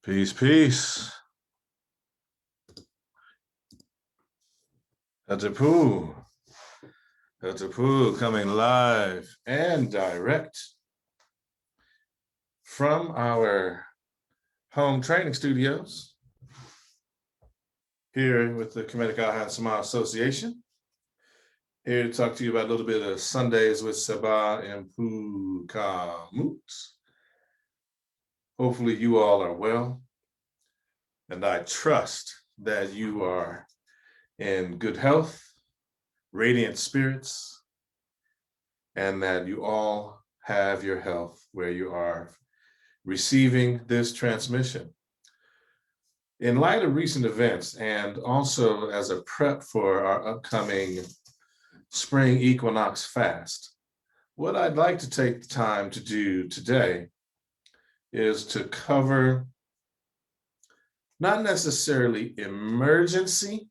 Peace, peace. Hatapu coming live and direct from our home training studios here with the KhASA Association. Here to talk to you about a little bit of Sundays with Seba Inpu Kamut. Hopefully you all are well, and I trust that you are in good health, radiant spirits, and that you all have your health where you are receiving this transmission. In light of recent events, and also as a prep for our upcoming spring equinox fast, what I'd like to take the time to do today is to cover not necessarily emergency,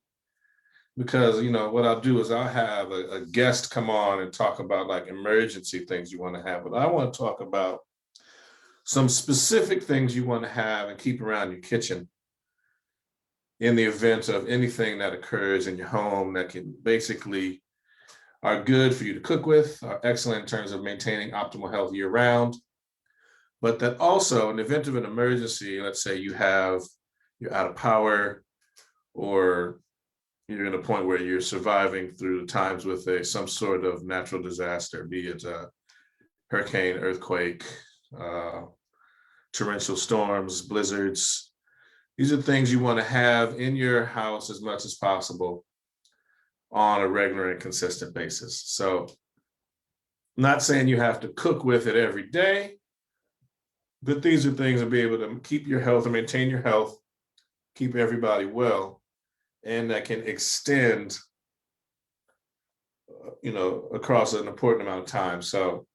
because what I'll do is I'll have a guest come on and talk about like emergency things you want to have, but I want to talk about some specific things you want to have and keep around your kitchen in the event of anything that occurs in your home that can basically are good for you to cook with, are excellent in terms of maintaining optimal health year round, but that also in the event of an emergency, let's say you're out of power, or you're at a point where you're surviving through times with some sort of natural disaster, be it a hurricane, earthquake, torrential storms, blizzards. These are things you want to have in your house as much as possible on a regular and consistent basis. So not saying you have to cook with it every day, but these are things to be able to keep your health and maintain your health, keep everybody well, and that can extend, across an important amount of time. So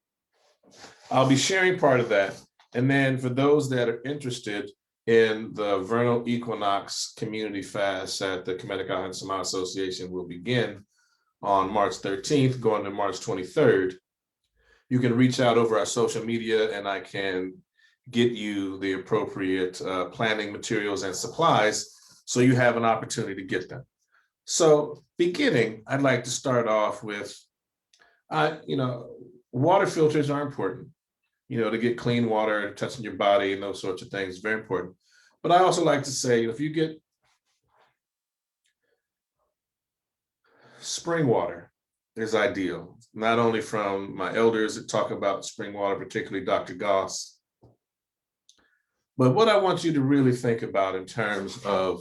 I'll be sharing part of that. And then for those that are interested in the vernal equinox community fast that the KhASA Association will begin on March 13th, going to March 23rd, you can reach out over our social media and I can get you the appropriate planning materials and supplies so you have an opportunity to get them. So beginning, I'd like to start off with, water filters are important, to get clean water, touching your body and those sorts of things is very important. But I also like to say, if you get spring water is ideal, not only from my elders that talk about spring water, particularly Dr. Goss, but what I want you to really think about in terms of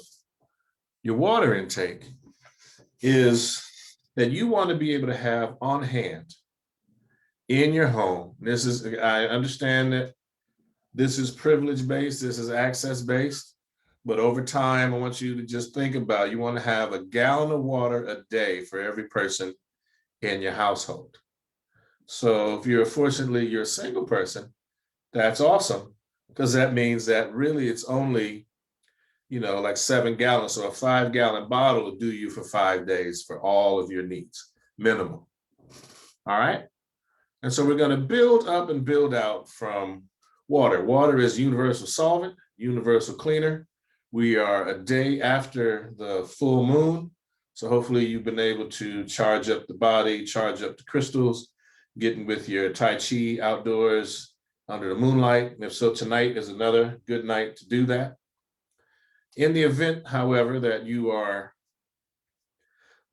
your water intake is that you want to be able to have on hand in your home. I understand that this is privilege based, this is access based, but over time, I want you to just think about, you want to have a gallon of water a day for every person in your household. So if you're a single person, that's awesome, because that means that really it's only, like 7 gallons. So a 5-gallon bottle will do you for 5 days for all of your needs, minimum. All right. And so we're going to build up and build out from water. Water is universal solvent, universal cleaner. We are a day after the full moon. So hopefully you've been able to charge up the body, charge up the crystals, getting with your Tai Chi outdoors under the moonlight. And if so, tonight is another good night to do that. In the event, however, that you are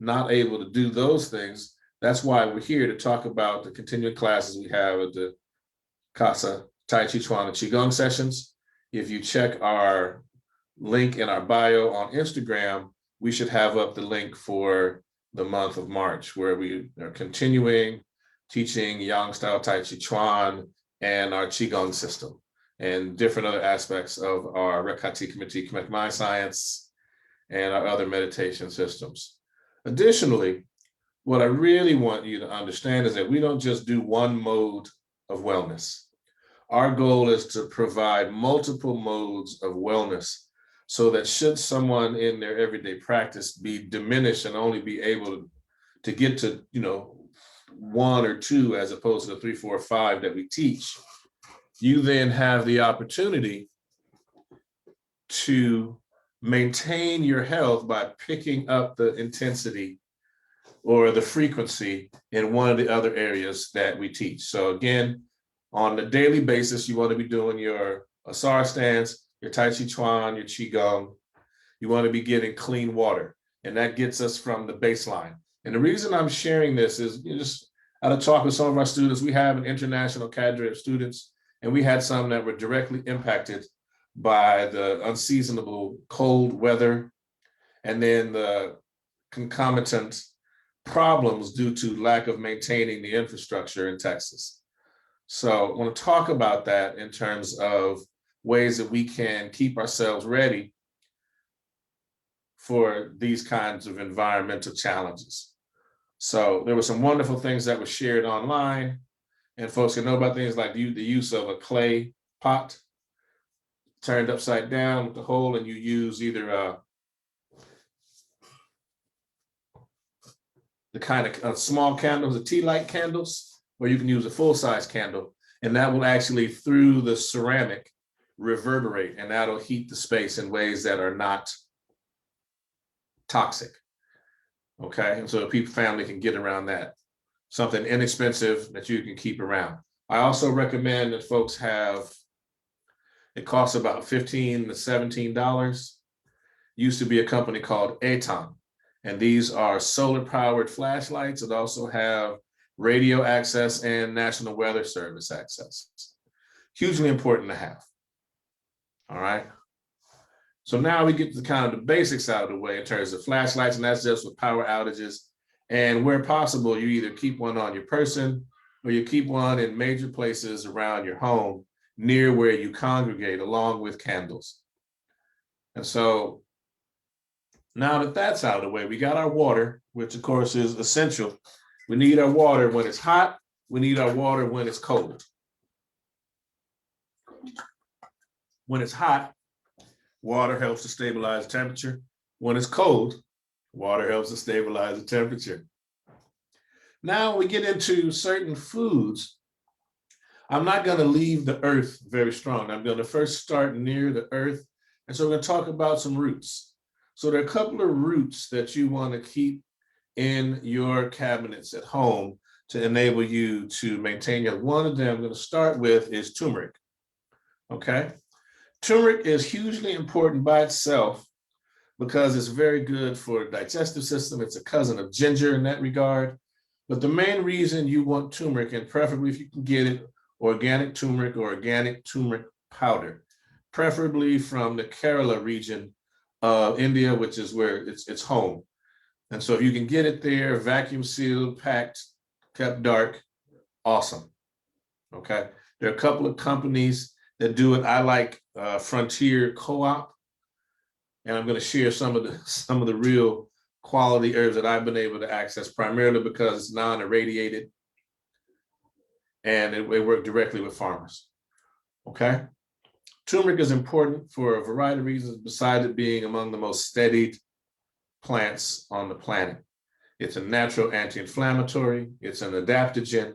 not able to do those things, that's why we're here to talk about the continuing classes we have at the KhASA Tai Chi Chuan and Qigong sessions. If you check our link in our bio on Instagram, we should have up the link for the month of March, where we are continuing teaching Yang style Tai Chi Chuan and our Qigong system and different other aspects of our Rekati Committee, Kemetic Mind Science, and our other meditation systems. Additionally, what I really want you to understand is that we don't just do one mode of wellness. Our goal is to provide multiple modes of wellness so that should someone in their everyday practice be diminished and only be able to get to, 1 or 2 as opposed to the 3, 4, 5 that we teach, you then have the opportunity to maintain your health by picking up the intensity or the frequency in one of the other areas that we teach. So again, on a daily basis, you want to be doing your Sahara stance, your Tai Chi Chuan, your Qigong. You want to be getting clean water, and that gets us from the baseline. And the reason I'm sharing this is just out of talk with some of our students, we have an international cadre of students, and we had some that were directly impacted by the unseasonable cold weather and then the concomitant problems due to lack of maintaining the infrastructure in Texas. So I want to talk about that in terms of ways that we can keep ourselves ready for these kinds of environmental challenges. So there were some wonderful things that were shared online, and folks can know about things like the use of a clay pot turned upside down with the hole, and you use either the kind of small candles, the tea light candles, or you can use a full-size candle, and that will actually, through the ceramic, reverberate, and that'll heat the space in ways that are not toxic. Okay, and so the family can get around that. Something inexpensive that you can keep around. I also recommend that folks have, it costs about $15 to $17. Used to be a company called Aton, and these are solar powered flashlights that also have radio access and National Weather Service access. Hugely important to have. All right. So now we get to kind of the basics out of the way in terms of flashlights, and that's just with power outages. And where possible, you either keep one on your person or you keep one in major places around your home near where you congregate, along with candles. And so now that that's out of the way, we got our water, which of course is essential. We need our water when it's hot. We need our water when it's cold. When it's hot, water helps to stabilize temperature. When it's cold, water helps to stabilize the temperature. Now we get into certain foods. I'm not going to leave the earth very strong. I'm going to first start near the earth. And so we're going to talk about some roots. So there are a couple of roots that you want to keep in your cabinets at home to enable you to maintain your. One of them I'm going to start with is turmeric. Okay. Turmeric is hugely important by itself because it's very good for the digestive system. It's a cousin of ginger in that regard. But the main reason you want turmeric, and preferably if you can get it, organic turmeric or organic turmeric powder, preferably from the Kerala region of India, which is where it's home. And so if you can get it there, vacuum sealed, packed, kept dark, awesome. Okay. There are a couple of companies that do it. I like Frontier Co-op, and I'm going to share some of the real quality herbs that I've been able to access, primarily because it's non-irradiated and it works directly with farmers. Okay. Turmeric is important for a variety of reasons, besides it being among the most studied plants on the planet. It's a natural anti-inflammatory. It's an adaptogen.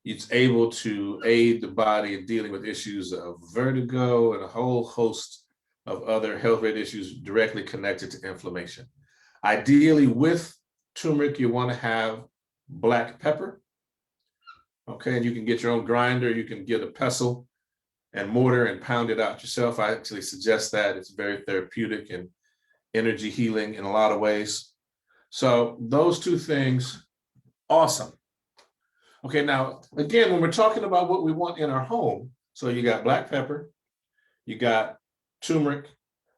It's able to aid the body in dealing with issues of vertigo and a whole host of other health-related issues directly connected to inflammation. Ideally, with turmeric, you want to have black pepper. Okay, and you can get your own grinder. You can get a pestle and mortar and pound it out yourself. I actually suggest that. It's very therapeutic and energy healing in a lot of ways. So those two things, awesome. Okay, now, again, when we're talking about what we want in our home, so you got black pepper, you got turmeric.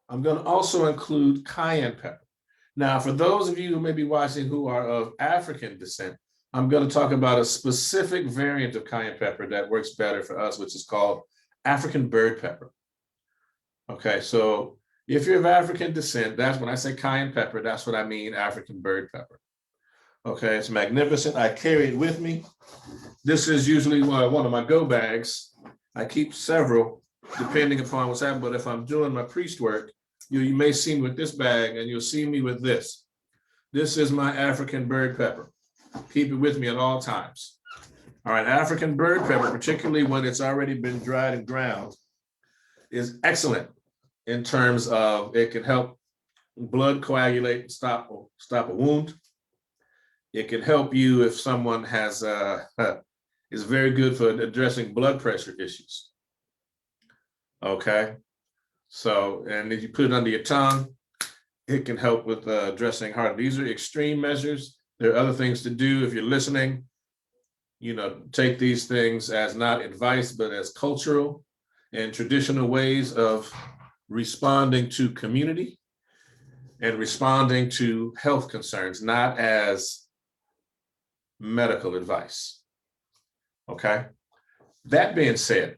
I'm going to also include cayenne pepper. Now, for those of you who may be watching who are of African descent, I'm going to talk about a specific variant of cayenne pepper that works better for us, which is called African bird pepper. Okay, so if you're of African descent, that's when I say cayenne pepper, that's what I mean, African bird pepper. Okay, it's magnificent. I carry it with me. This is usually one of my go bags. I keep several depending upon what's happening, but if I'm doing my priest work, you may see me with this bag and you'll see me with this. This is my African bird pepper. Keep it with me at all times. All right, African bird pepper, particularly when it's already been dried and ground, is excellent in terms of it can help blood coagulate and stop a wound. It can help you if someone has is very good for addressing blood pressure issues. Okay, so and if you put it under your tongue, it can help with addressing heart. These are extreme measures. There are other things to do. If you're listening, take these things as not advice, but as cultural and traditional ways of responding to community and responding to health concerns, not as medical advice. Okay. That being said,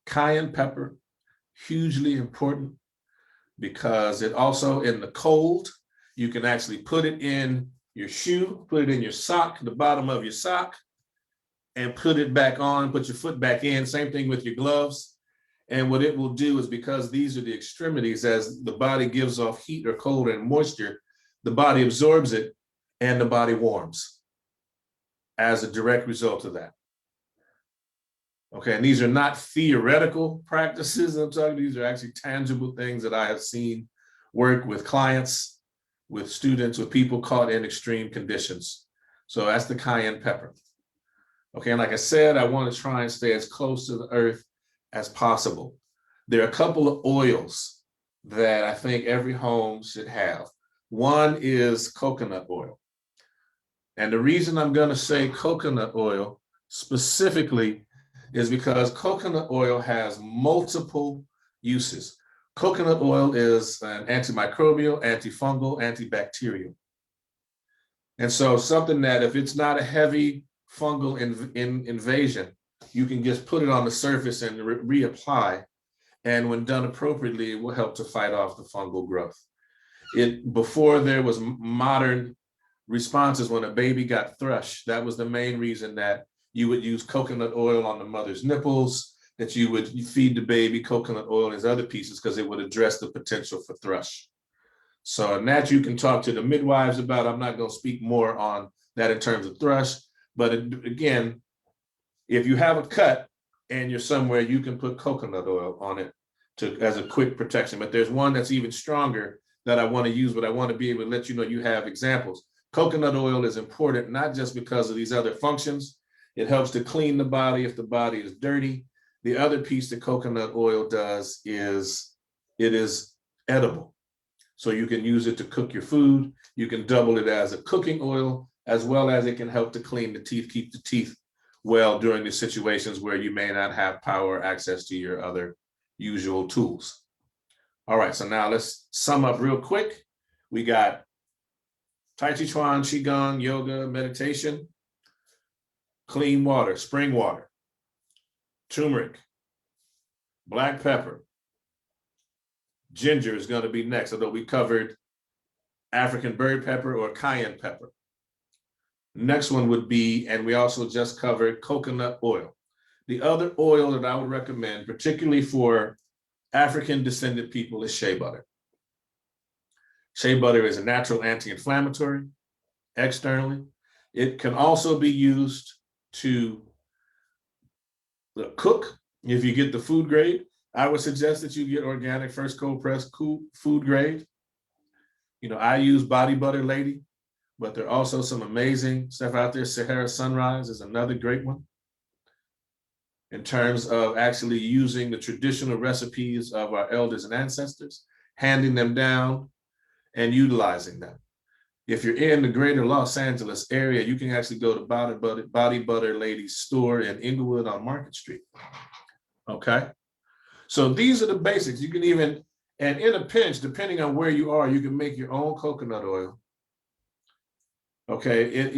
cayenne pepper, hugely important because it also in the cold, you can actually put it in your shoe, put it in your sock, the bottom of your sock, and put it back on, put your foot back in. Same thing with your gloves. And what it will do is because these are the extremities, as the body gives off heat or cold and moisture, the body absorbs it and the body warms as a direct result of that. Okay, and these are not theoretical practices I'm talking, these are actually tangible things that I have seen work with clients, with students, with people caught in extreme conditions. So that's the cayenne pepper. Okay, and like I said, I want to try and stay as close to the earth as possible. There are a couple of oils that I think every home should have. One is coconut oil. And the reason I'm going to say coconut oil specifically is because coconut oil has multiple uses. Coconut oil is an antimicrobial, antifungal, antibacterial. And so something that if it's not a heavy fungal invasion, you can just put it on the surface and reapply. And when done appropriately, it will help to fight off the fungal growth. Before there was modern responses when a baby got thrush, that was the main reason that you would use coconut oil on the mother's nipples, that you would feed the baby coconut oil and his other pieces because it would address the potential for thrush. So, and that you can talk to the midwives about. I'm not going to speak more on that in terms of thrush, but again, if you have a cut and you're somewhere, you can put coconut oil on it as a quick protection. But there's one that's even stronger that I want to use, but I want to be able to let you know you have examples. Coconut oil is important, not just because of these other functions. It helps to clean the body if the body is dirty. The other piece that coconut oil does is it is edible. So you can use it to cook your food. You can double it as a cooking oil, as well as it can help to clean the teeth, keep the teeth well during the situations where you may not have power or access to your other usual tools. All right, so now let's sum up real quick. We got Tai Chi Chuan, Qigong, yoga, meditation, clean water, spring water, turmeric, black pepper, ginger is going to be next, although we covered African bird pepper or cayenne pepper. Next one would be, and we also just covered coconut oil. The other oil that I would recommend, particularly for African descended people, is shea butter. Shea butter is a natural anti-inflammatory externally. It can also be used to cook. If you get the food grade, I would suggest that you get organic, first cold pressed food grade. I use Body Butter Lady, but there are also some amazing stuff out there. Sahara Sunrise is another great one in terms of actually using the traditional recipes of our elders and ancestors, handing them down and utilizing them. If you're in the greater Los Angeles area, you can actually go to Body Butter Lady's store in Inglewood on Market Street. Okay. So these are the basics. You can even, and in a pinch, depending on where you are, you can make your own coconut oil. Okay,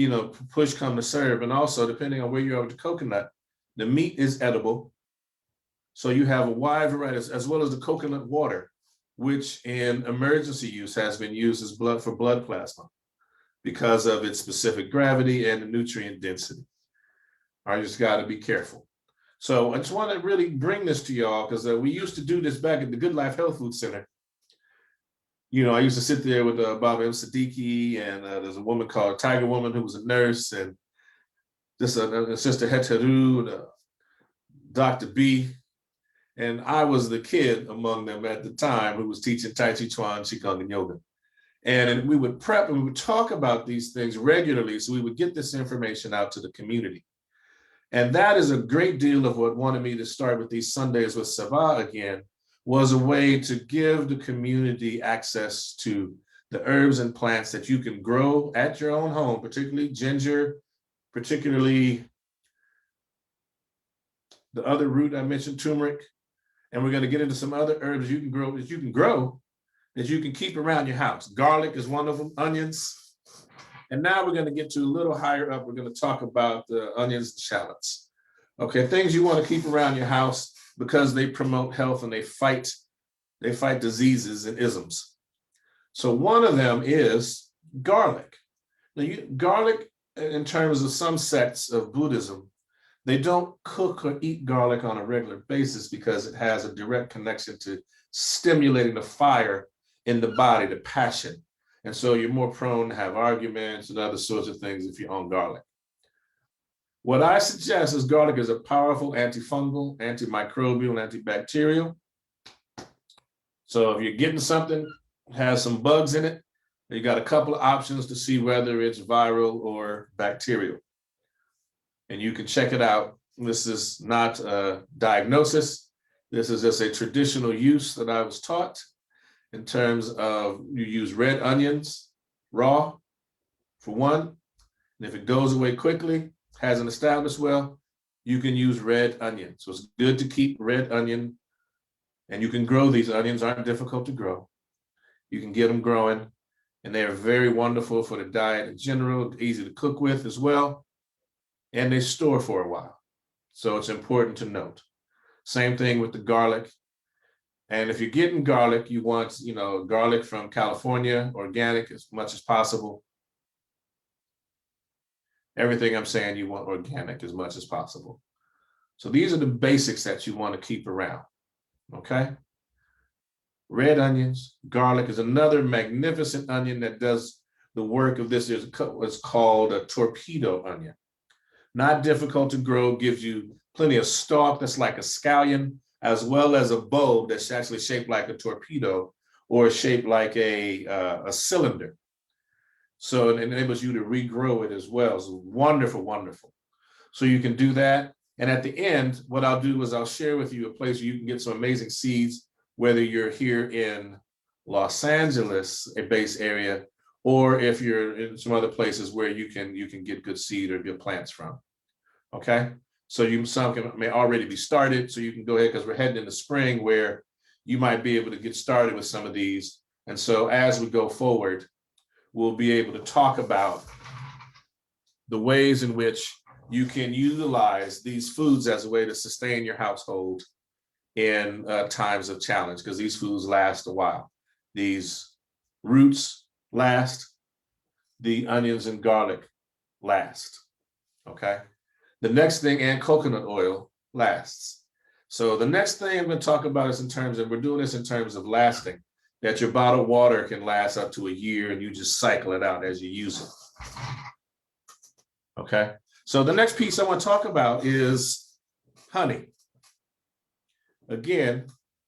push come to serve. And also, depending on where you are with the coconut, the meat is edible. So you have a wide variety, as well as the coconut water, which in emergency use has been used as blood plasma because of its specific gravity and the nutrient density. I just got to be careful. So I just want to really bring this to y'all because we used to do this back at the Good Life Health Food Center. I used to sit there with Baba M. Siddiqui, and there's a woman called Tiger Woman who was a nurse, and this Sister Heteru, Dr. B. And I was the kid among them at the time who was teaching Tai Chi Chuan, Qigong, and yoga. And we would prep and we would talk about these things regularly. So we would get this information out to the community. And that is a great deal of what wanted me to start with these Sundays with Seba again, was a way to give the community access to the herbs and plants that you can grow at your own home, particularly ginger, particularly the other root I mentioned, turmeric. And we're going to get into some other herbs you can grow that you can keep around your house. Garlic is one of them, onions. And now we're going to get to a little higher up. We're going to talk about the onions and shallots. Okay, things you want to keep around your house because they promote health and they fight diseases and isms. So one of them is garlic. Now, garlic, in terms of some sects of Buddhism, they don't cook or eat garlic on a regular basis because it has a direct connection to stimulating the fire in the body, the passion. And so you're more prone to have arguments and other sorts of things if you own garlic. What I suggest is garlic is a powerful antifungal, antimicrobial, antibacterial. So if you're getting something, has some bugs in it, you got a couple of options to see whether it's viral or bacterial. And you can check it out. This is not a diagnosis. This is just a traditional use that I was taught in terms of you use red onions raw for one. And if it goes away quickly, hasn't established well, you can use red onion. So it's good to keep red onion, and you can grow these onions, aren't difficult to grow. You can get them growing, and they are very wonderful for the diet in general, easy to cook with as well, and they store for a while. So it's important to note. Same thing with the garlic. And if you're getting garlic, you want, garlic from California, organic as much as possible. Everything I'm saying, you want organic as much as possible. So these are the basics that you want to keep around, okay? Red onions, garlic is another magnificent onion that does the work of this. Is what's called a torpedo onion. Not difficult to grow, gives you plenty of stalk that's like a scallion, as well as a bulb that's actually shaped like a torpedo or shaped like a cylinder. So it enables you to regrow it as well. It's wonderful, wonderful. So you can do that. And at the end, what I'll do is I'll share with you a place where you can get some amazing seeds, whether you're here in Los Angeles, a base area, or if you're in some other places where you can get good seed or good plants from. Okay, so some may already be started, so you can go ahead because we're heading into spring where you might be able to get started with some of these. And so as we go forward, we'll be able to talk about the ways in which you can utilize these foods as a way to sustain your household in times of challenge, because these foods last a while. These roots last, the onions and garlic last, okay? The next thing, and coconut oil lasts. So the next thing I'm going to talk about is in terms of, we're doing this in terms of lasting, that your bottled water can last up to a year and you just cycle it out as you use it. Okay, so the next piece I want to talk about is honey. Again,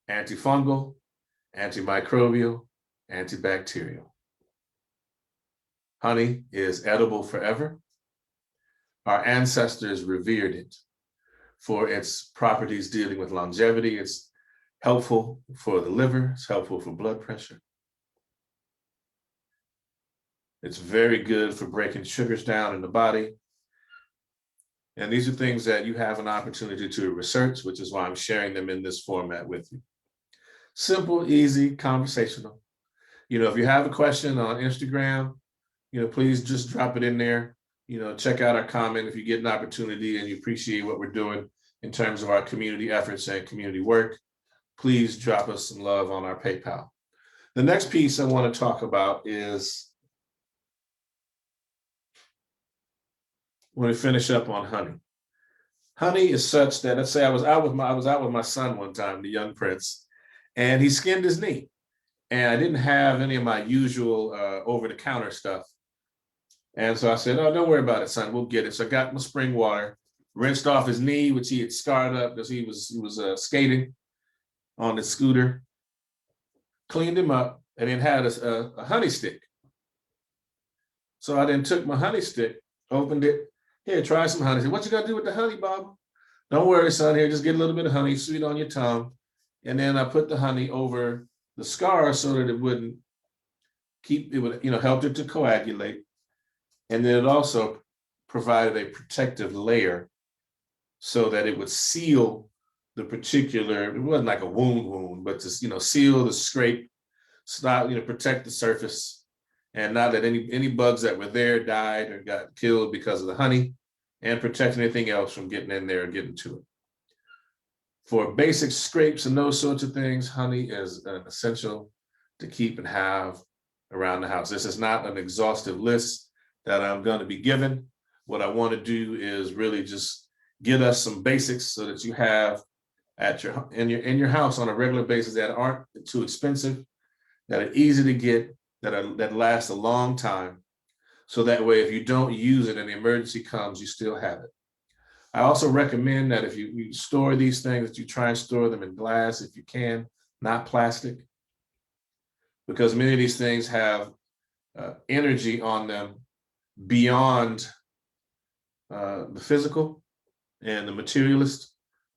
antifungal, antimicrobial, antibacterial. Honey is edible forever. Our ancestors revered it for its properties dealing with longevity. It's helpful for the liver. It's helpful for blood pressure. It's very good for breaking sugars down in the body. And these are things that you have an opportunity to research, which is why I'm sharing them in this format with you. Simple, easy, conversational. If you have a question on Instagram, please just drop it in there. Check out our comment if you get an opportunity and you appreciate what we're doing in terms of our community efforts and community work. Please drop us some love on our PayPal. The next piece I want to talk about is when we finish up on honey. Honey is such that, let's say I was out with my son one time, the young prince, and he skinned his knee. And I didn't have any of my usual over-the-counter stuff. And so I said, oh, don't worry about it, son, we'll get it. So I got my spring water, rinsed off his knee, which he had scarred up because he was skating. on the scooter, cleaned him up, and then had a honey stick. So I then took my honey stick, opened it. Here, try some honey. I said, what you gonna do with the honey, Bob? Don't worry, son. Here, just get a little bit of honey, sweet on your tongue. And then I put the honey over the scar so that it wouldn't it would, help it to coagulate. And then it also provided a protective layer so that it would seal the particular, it wasn't like a wound, but to, seal the scrape, stop, protect the surface, and not that any bugs that were there died or got killed because of the honey, and protect anything else from getting in there and getting to it. For basic scrapes and those sorts of things, honey is an essential to keep and have around the house. This is not an exhaustive list that I'm going to be given. What I want to do is really just get us some basics so that you have in your house on a regular basis that aren't too expensive, that are easy to get, that last a long time. So that way, if you don't use it and the emergency comes, you still have it. I also recommend that if you store these things, that you try and store them in glass if you can, not plastic, because many of these things have energy on them beyond the physical and the materialist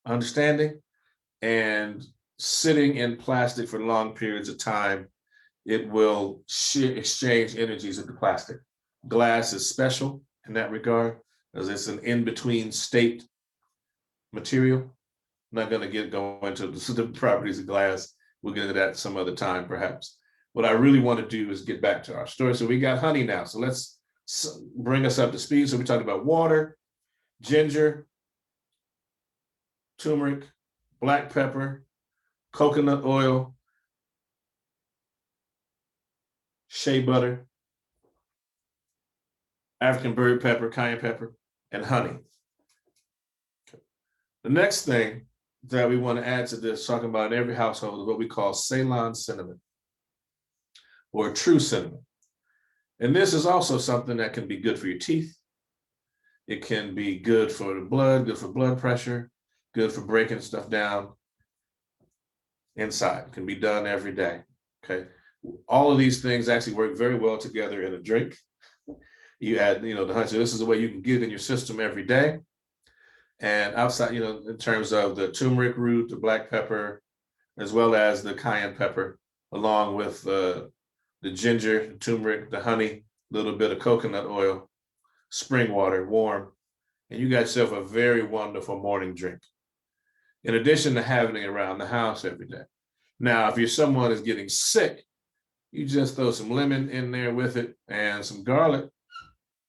understanding. And sitting in plastic for long periods of time, it will exchange energies with the plastic. Glass is special in that regard, as it's an in-between state material. I'm not going to go into the properties of glass. We'll get into that some other time, perhaps. What I really want to do is get back to our story. So we got honey now. So let's bring us up to speed. So we talked about water, ginger, turmeric, black pepper, coconut oil, shea butter, African bird pepper, cayenne pepper, and honey. The next thing that we want to add to this, talking about in every household, is what we call Ceylon cinnamon, or true cinnamon. And this is also something that can be good for your teeth. It can be good for the blood, good for blood pressure, good for breaking stuff down inside. It can be done every day, okay? All of these things actually work very well together in a drink. You add, the honey. So this is the way you can get it in your system every day. And outside, in terms of the turmeric root, the black pepper, as well as the cayenne pepper, along with the ginger, the turmeric, the honey, a little bit of coconut oil, spring water, warm, and you got yourself a very wonderful morning drink. In addition to having it around the house every day. Now, if you're someone who's getting sick, you just throw some lemon in there with it and some garlic.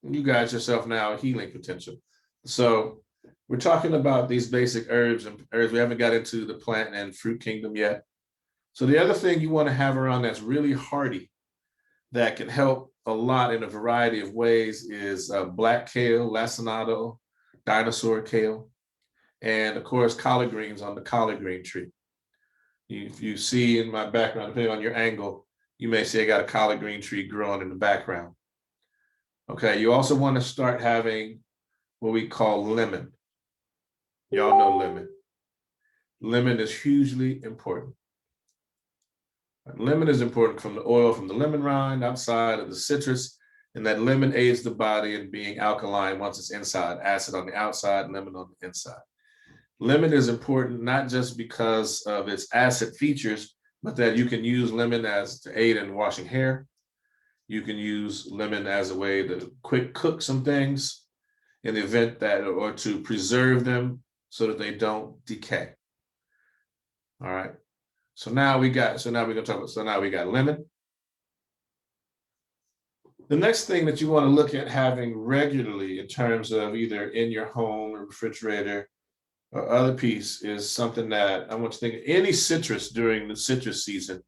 You got yourself now a healing potential. So we're talking about these basic herbs and herbs. We haven't got into the plant and fruit kingdom yet. So the other thing you want to have around that's really hardy, that can help a lot in a variety of ways, is black kale, lacinato, dinosaur kale, and of course, collard greens on the collard green tree. If you see in my background, depending on your angle, you may see I got a collard green tree growing in the background. Okay, you also want to start having what we call lemon. Y'all know lemon. Lemon is hugely important. Lemon is important from the oil from the lemon rind outside of the citrus, and that lemon aids the body in being alkaline once it's inside, acid on the outside, lemon on the inside. Lemon is important not just because of its acid features, but that you can use lemon to aid in washing hair. You can use lemon as a way to quick cook some things in the event that, or to preserve them so that they don't decay. All right. So now we got lemon. The next thing that you want to look at having regularly in terms of either in your home or refrigerator or other piece is something that I want to think, any citrus during the citrus season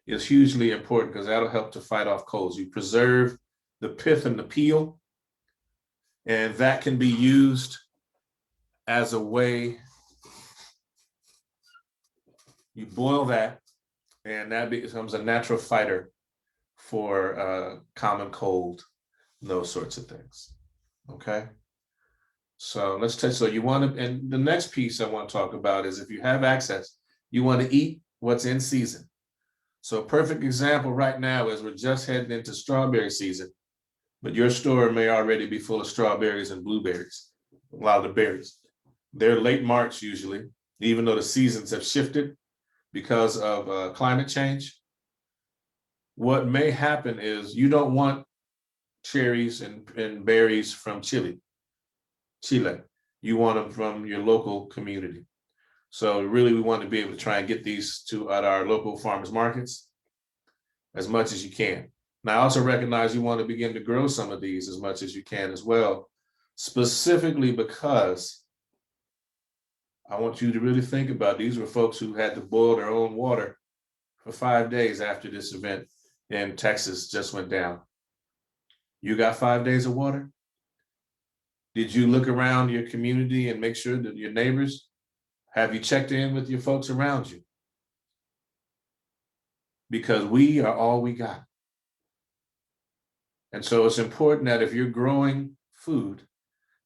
is hugely important because that'll help to fight off colds. You preserve the pith and the peel, and that can be used as a way. You boil that, and that becomes a natural fighter for common cold, those sorts of things. Okay. So let's touch. So you want to, and the next piece I want to talk about is if you have access, You want to eat what's in season. So a perfect example right now is we're just heading into strawberry season, but your store may already be full of strawberries and blueberries, a lot of the berries. They're late March usually, even though the seasons have shifted because of climate change. What may happen is you don't want cherries and berries from Chile. You want them from your local community. So really, we want to be able to try and get these to at our local farmers markets as much as you can. Now, I also recognize you want to begin to grow some of these as much as you can as well, specifically because I want you to really think about these were folks who had to boil their own water for 5 days after this event in Texas just went down. You got 5 days of water? Did you look around your community and make sure that your neighbors, have you checked in with your folks around you? Because we are all we got. And so it's important that if you're growing food,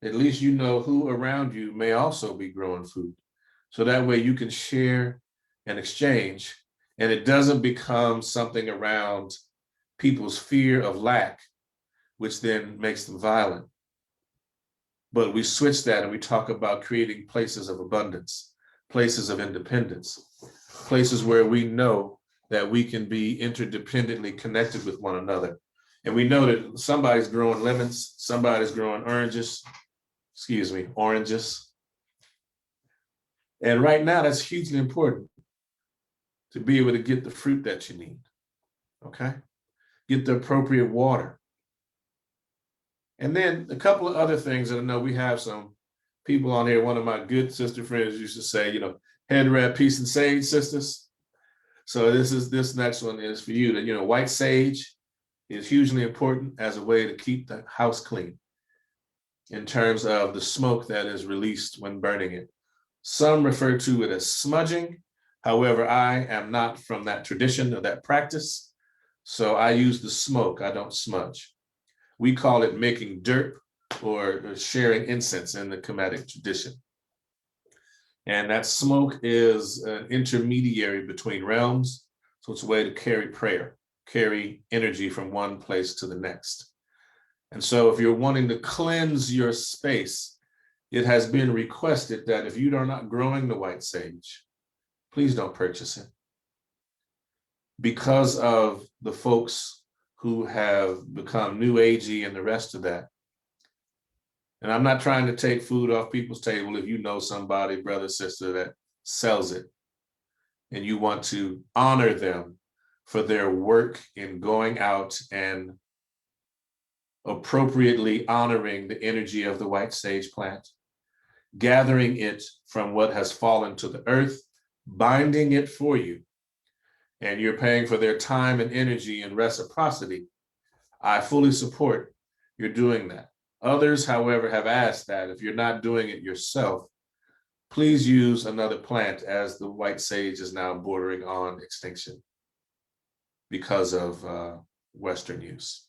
at least you know who around you may also be growing food. So that way you can share and exchange, and it doesn't become something around people's fear of lack, which then makes them violent. But we switch that and we talk about creating places of abundance, places of independence, places where we know that we can be interdependently connected with one another. And we know that somebody's growing lemons, somebody's growing oranges. And right now, that's hugely important to be able to get the fruit that you need, okay? Get the appropriate water. And then a couple of other things that I know we have some people on here. One of my good sister friends used to say, head wrap, peace and sage, sisters. So this next one is for you. That white sage is hugely important as a way to keep the house clean in terms of the smoke that is released when burning it. Some refer to it as smudging. However, I am not from that tradition or that practice. So I use the smoke, I don't smudge. We call it making dirt or sharing incense in the Kemetic tradition. And that smoke is an intermediary between realms. So it's a way to carry prayer, carry energy from one place to the next. And so if you're wanting to cleanse your space, it has been requested that if you are not growing the white sage, please don't purchase it. Because of the folks who have become new agey and the rest of that. And I'm not trying to take food off people's table. If you know somebody, brother, sister, that sells it, and you want to honor them for their work in going out and appropriately honoring the energy of the white sage plant, gathering it from what has fallen to the earth, binding it for you, and you're paying for their time and energy and reciprocity, I fully support you're doing that. Others, however, have asked that if you're not doing it yourself, please use another plant, as the white sage is now bordering on extinction because of Western use.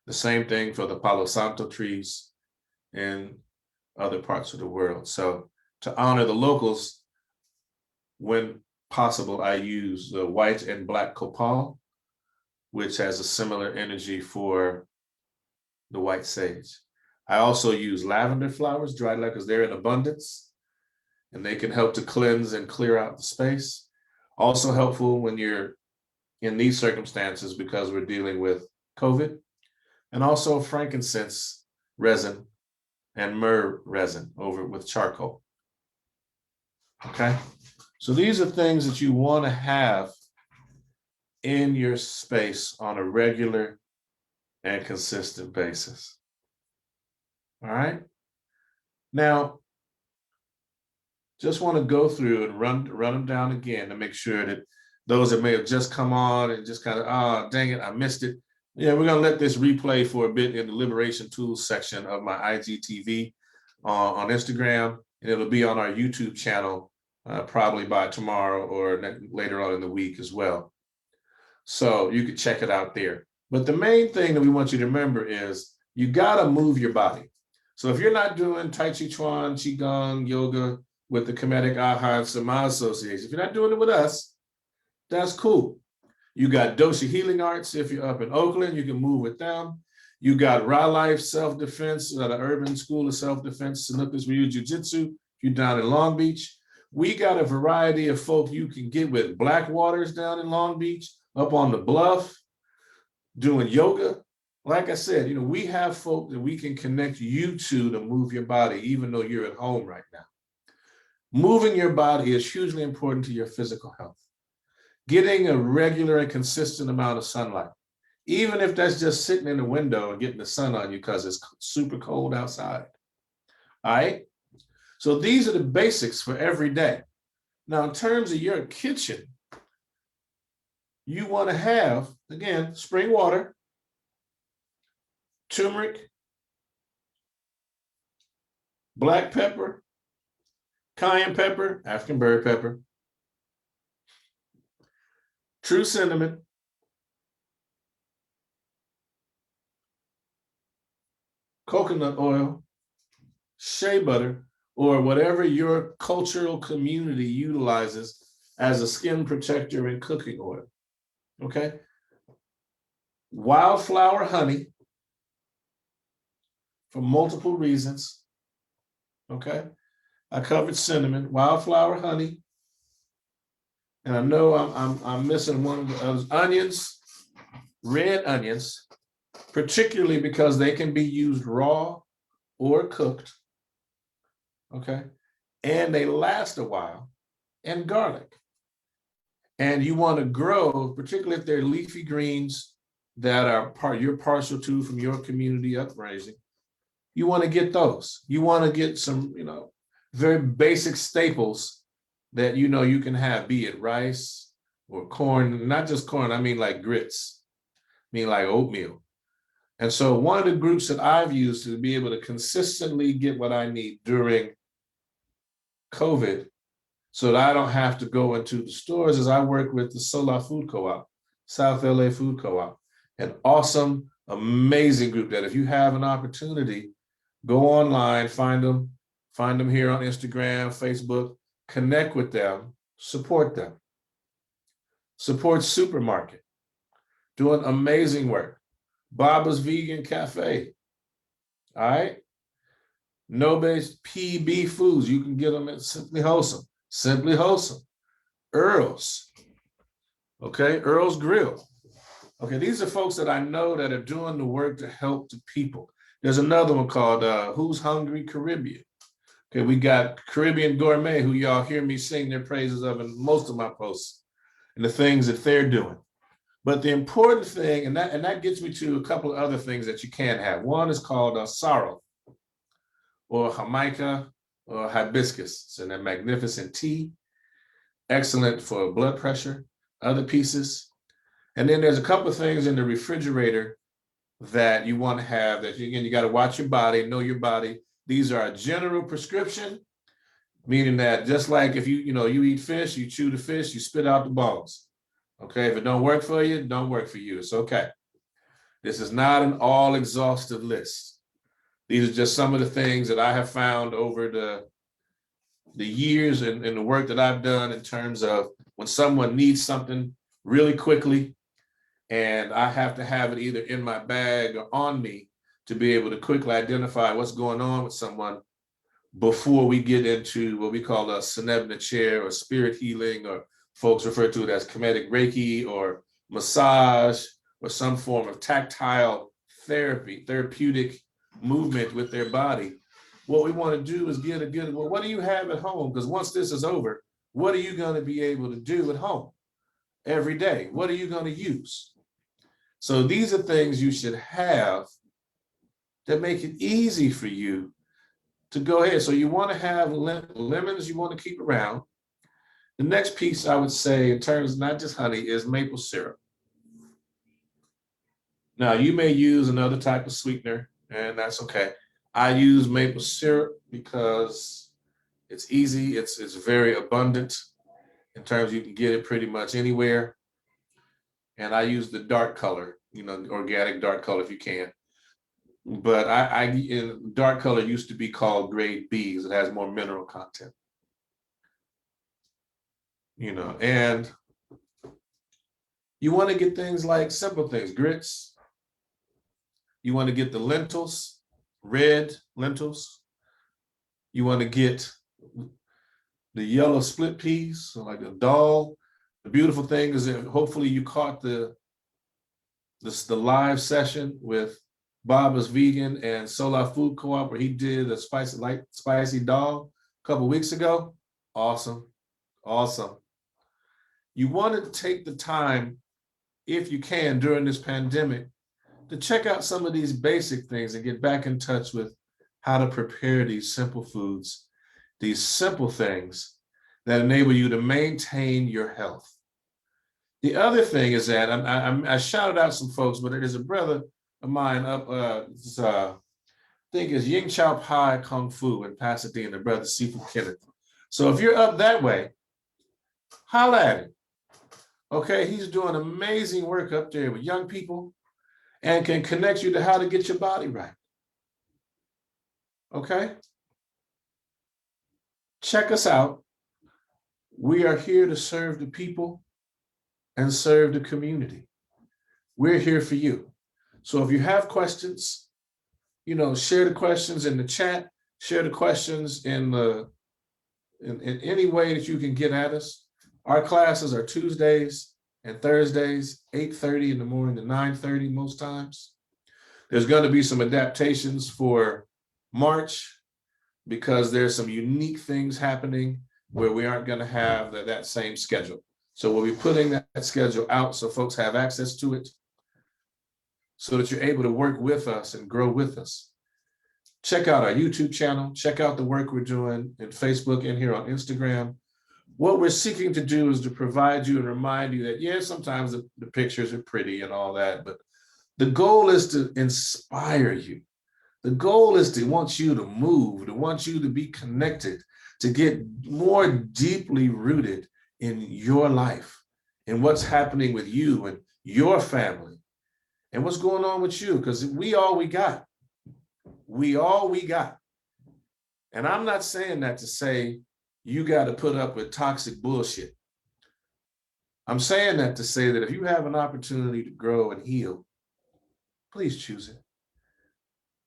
The same thing for the Palo Santo trees in other parts of the world. So to honor the locals, when possible, I use the white and black copal, which has a similar energy for the white sage. I also use lavender flowers, dried because they're in abundance, and they can help to cleanse and clear out the space. Also helpful when you're in these circumstances because we're dealing with COVID, and also frankincense resin and myrrh resin over with charcoal. Okay, so these are things that you want to have in your space on a regular and consistent basis. All right. Now, just want to go through and run them down again to make sure that those that may have just come on and just kind of, dang it, I missed it. Yeah, we're going to let this replay for a bit in the Liberation Tools section of my IGTV on Instagram, and it'll be on our YouTube channel probably by tomorrow or later on in the week as well. So you can check it out there. But the main thing that we want you to remember is you got to move your body. So if you're not doing Tai Chi Chuan, Qigong, yoga, with the Kemetic Aha and Sama Association. If you're not doing it with us, that's cool. You got Dosha Healing Arts. If you're up in Oakland, you can move with them. You got Raw Life Self-Defense, the Urban School of Self-Defense, Sanukas Ryu Jiu-Jitsu. If you're down in Long Beach, we got a variety of folk you can get with. Blackwaters down in Long Beach, up on the bluff, doing yoga. Like I said, we have folk that we can connect you to move your body, even though you're at home right now. Moving your body is hugely important to your physical health. Getting a regular and consistent amount of sunlight, even if that's just sitting in the window and getting the sun on you because it's super cold outside. All right? So these are the basics for every day. Now, in terms of your kitchen, you want to have, again, spring water, turmeric, black pepper, cayenne pepper, African berry pepper, true cinnamon, coconut oil, shea butter, or whatever your cultural community utilizes as a skin protector and cooking oil. Okay? Wildflower honey for multiple reasons. Okay? I covered cinnamon, wildflower honey, and I know I'm missing one of those onions, red onions, particularly because they can be used raw or cooked. Okay, and they last a while, and garlic. And you want to grow, particularly if they're leafy greens that are you're partial to from your community uprising. You want to get those. You want to get some, very basic staples that you can have, be it rice or corn, not just corn, I mean like grits, I mean like oatmeal. And so one of the groups that I've used to be able to consistently get what I need during COVID, so that I don't have to go into the stores, is I work with the Sola Food Co-op, South LA Food Co-op, an awesome, amazing group that if you have an opportunity, go online, find them here on Instagram, Facebook, connect with them, support them. Support Supermarket, doing amazing work. Baba's Vegan Cafe, all right? No-Base PB Foods, you can get them at Simply Wholesome. Earl's, okay? Earl's Grill. Okay, these are folks that I know that are doing the work to help the people. There's another one called Who's Hungry Caribbean. Okay, we got Caribbean Gourmet, who y'all hear me sing their praises of in most of my posts and the things that they're doing. But the important thing, and that gets me to a couple of other things that you can have. One is called sorrel, or Jamaica, or hibiscus. It's in a magnificent tea, excellent for blood pressure, other pieces. And then there's a couple of things in the refrigerator that you want to have that, again, you got to watch your body, know your body. These are a general prescription, meaning that just like if you eat fish, you chew the fish, you spit out the bones. Okay, if it don't work for you, it don't work for you. It's okay. This is not an all-exhaustive list. These are just some of the things that I have found over the years and the work that I've done in terms of when someone needs something really quickly, and I have to have it either in my bag or on me to be able to quickly identify what's going on with someone before we get into what we call a Senebna chair or spirit healing, or folks refer to it as Kemetic Reiki or massage or some form of tactile therapeutic movement with their body. What we want to do is get a good, well, what do you have at home? Because once this is over, what are you going to be able to do at home every day? What are you going to use? So these are things you should have that make it easy for you to go ahead. So you want to have lemons you want to keep around. The next piece I would say in terms of not just honey is maple syrup. Now you may use another type of sweetener, and that's okay. I use maple syrup because it's easy, it's very abundant in terms you can get it pretty much anywhere. And I use the dark color, organic dark color if you can. But dark color used to be called grade B because it has more mineral content. and you want to get things like simple things, grits. You want to get the lentils, red lentils. You want to get the yellow split peas, so like a dal. The beautiful thing is that hopefully you caught the live session with Baba's Vegan and Solar Food Co-op where he did a spicy dal a couple weeks ago. Awesome. Awesome. You want to take the time, if you can, during this pandemic, to check out some of these basic things and get back in touch with how to prepare these simple foods, these simple things that enable you to maintain your health. The other thing is that I shouted out some folks, but there's a brother of mine up, I think it's Ying Chow Pai Kung Fu in Pasadena, brother Sifu Kenneth. So if you're up that way, holla at him. Okay, he's doing amazing work up there with young people and can connect you to how to get your body right. Okay? Check us out. We are here to serve the people and serve the community. We're here for you. So if you have questions, share the questions in the chat, share the questions in any way that you can get at us. Our classes are Tuesdays and Thursdays, 8:30 in the morning to 9:30 most times. There's going to be some adaptations for March because there's some unique things happening where we aren't going to have that same schedule. So we'll be putting that schedule out so folks have access to it so that you're able to work with us and grow with us. Check out our YouTube channel. Check out the work we're doing in Facebook and here on Instagram. What we're seeking to do is to provide you and remind you that, yeah, sometimes the pictures are pretty and all that, but the goal is to inspire you. The goal is to want you to move, to want you to be connected, to get more deeply rooted in your life and what's happening with you and your family and what's going on with you, because we all we got. We all we got. And I'm not saying that to say you got to put up with toxic bullshit. I'm saying that to say that if you have an opportunity to grow and heal, please choose it.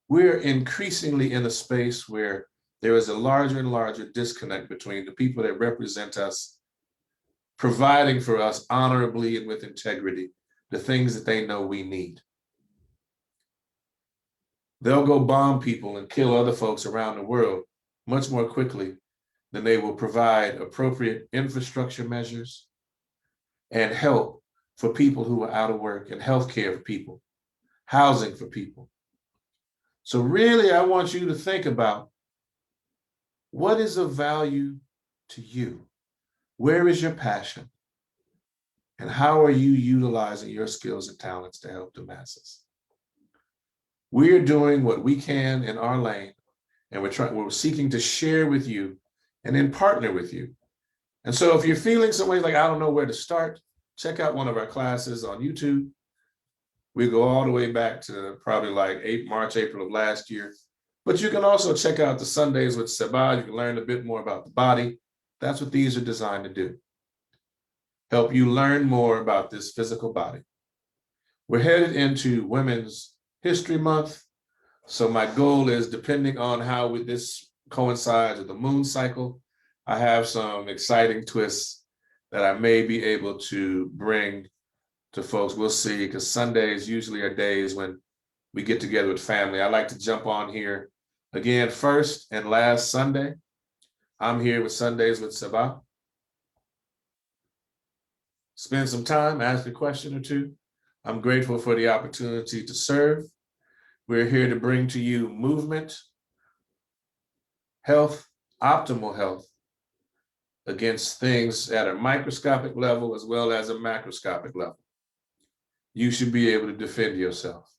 We're increasingly in a space where there is a larger and larger disconnect between the people that represent us, providing for us honorably and with integrity the things that they know we need. They'll go bomb people and kill other folks around the world much more quickly than they will provide appropriate infrastructure measures and help for people who are out of work, and healthcare for people, housing for people. So really, I want you to think about what is of value to you? Where is your passion? And how are you utilizing your skills and talents to help the masses? We're doing what we can in our lane, and we're seeking to share with you and then partner with you. And so if you're feeling some way like, I don't know where to start, check out one of our classes on YouTube. We go all the way back to probably like March, April of last year. But you can also check out the Sundays with Seba. You can learn a bit more about the body. That's what these are designed to do. Help you learn more about this physical body. We're headed into Women's History Month. So my goal is, depending on how this coincides with the moon cycle, I have some exciting twists that I may be able to bring to folks. We'll see, because Sundays usually are days when we get together with family. I like to jump on here again, first and last Sunday. I'm here with Sundays with Seba. Spend some time, ask a question or two. I'm grateful for the opportunity to serve. We're here to bring to you movement, health, optimal health, against things at a microscopic level as well as a macroscopic level. You should be able to defend yourself.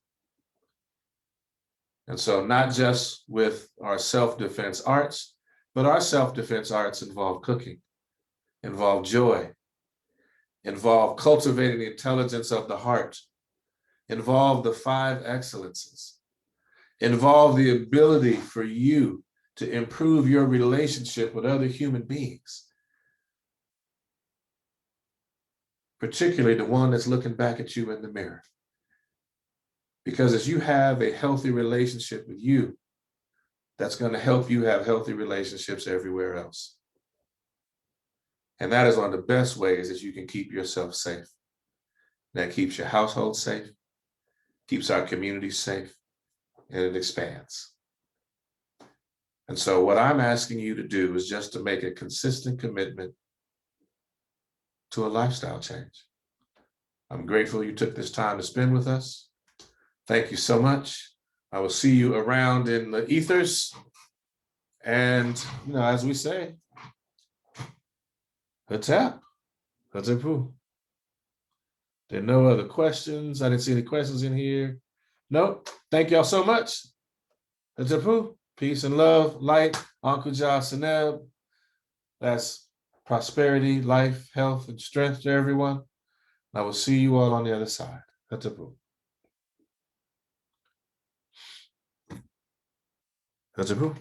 And so not just with our self-defense arts, but our self-defense arts involve cooking, involve joy, involve cultivating the intelligence of the heart, involve the 5 excellences, involve the ability for you to improve your relationship with other human beings. particularly the one that's looking back at you in the mirror. Because as you have a healthy relationship with you, that's going to help you have healthy relationships everywhere else. And that is one of the best ways that you can keep yourself safe. That keeps your household safe, keeps our community safe, and it expands. And so what I'm asking you to do is just to make a consistent commitment to a lifestyle change. I'm grateful you took this time to spend with us. Thank you so much. I will see you around in the ethers. And, as we say, KhASA, KhASA Inpu. There are no other questions. I didn't see any questions in here. Nope. Thank y'all so much. KhASA Inpu. Peace and love, light, Uncle Ja Seneb. That's prosperity, life, health, and strength to everyone. I will see you all on the other side. KhASA Inpu. KhASA Inpu.